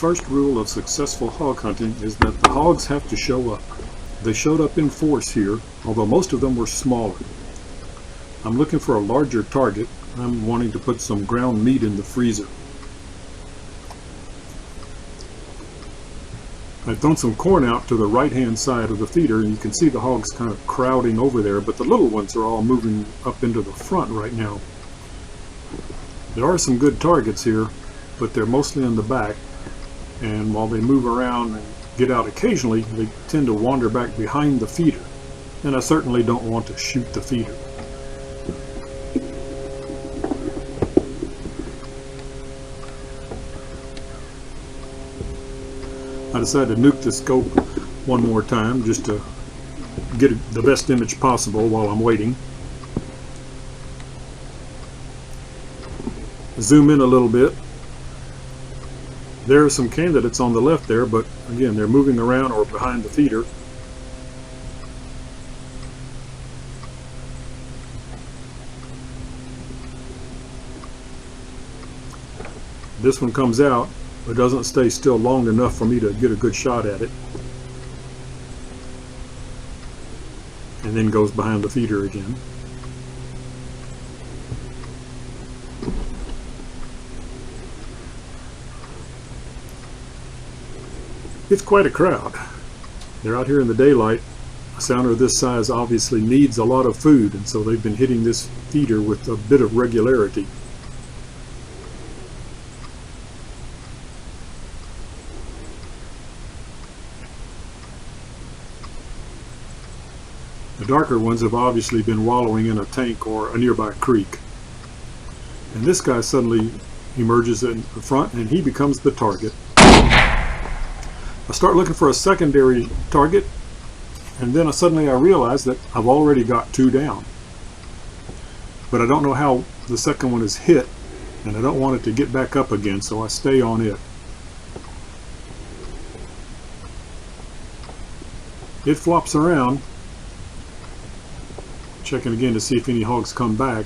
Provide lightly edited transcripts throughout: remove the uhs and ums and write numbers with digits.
first rule of successful hog hunting is that the hogs have to show up. They showed up in force here, although most of them were smaller. I'm looking for a larger target. I'm wanting to put some ground meat in the freezer. I've thrown some corn out to the right-hand side of the feeder, and you can see the hogs kind of crowding over there, but the little ones are all moving up into the front right now. There are some good targets here, but they're mostly in the back, and while they move around and get out occasionally, they tend to wander back behind the feeder, and I certainly don't want to shoot the feeder. I decided to nuke the scope one more time just to get the best image possible while I'm waiting. Zoom in a little bit. There are some candidates on the left there, but again, they're moving around or behind the feeder. This one comes out, but doesn't stay still long enough for me to get a good shot at it. And then goes behind the feeder again. It's quite a crowd. They're out here in the daylight. A sounder this size obviously needs a lot of food, and so they've been hitting this feeder with a bit of regularity. The darker ones have obviously been wallowing in a tank or a nearby creek. And this guy suddenly emerges in the front, and he becomes the target. I start looking for a secondary target, and then suddenly I realize that I've already got two down. But I don't know how the second one is hit, and I don't want it to get back up again, so I stay on it. It flops around, checking again to see if any hogs come back.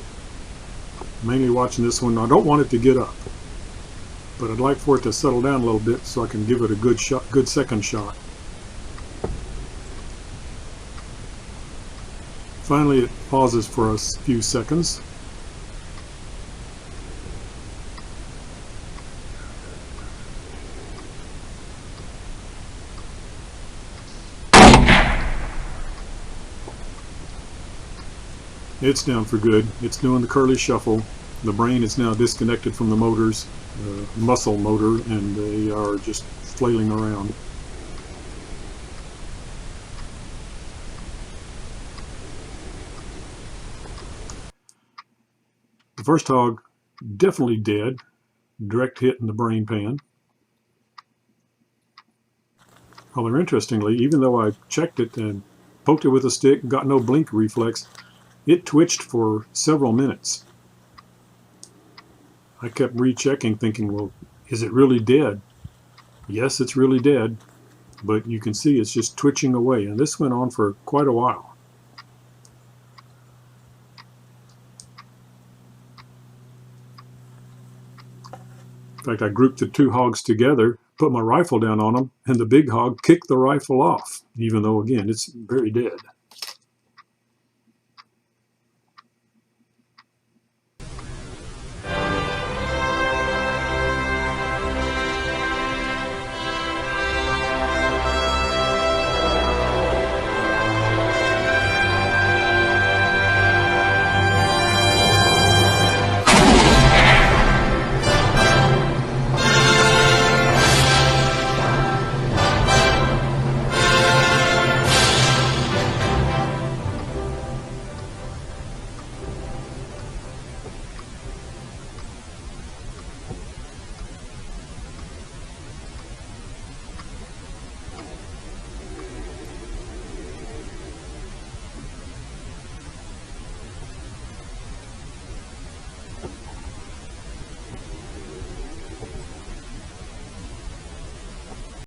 Mainly watching this one. I don't want it to get up, but I'd like for it to settle down a little bit so I can give it a good shot, good second shot. Finally, it pauses for a few seconds. It's down for good. It's doing the curly shuffle. The brain is now disconnected from the motors, the muscle motor, and they are just flailing around. The first hog, definitely dead. Direct hit in the brain pan. However, interestingly, even though I checked it and poked it with a stick, got no blink reflex, it twitched for several minutes. I kept rechecking, thinking, well, is it really dead? Yes, it's really dead, but you can see it's just twitching away, and this went on for quite a while. In fact, I grouped the two hogs together, put my rifle down on them, and the big hog kicked the rifle off, even though, again, it's very dead.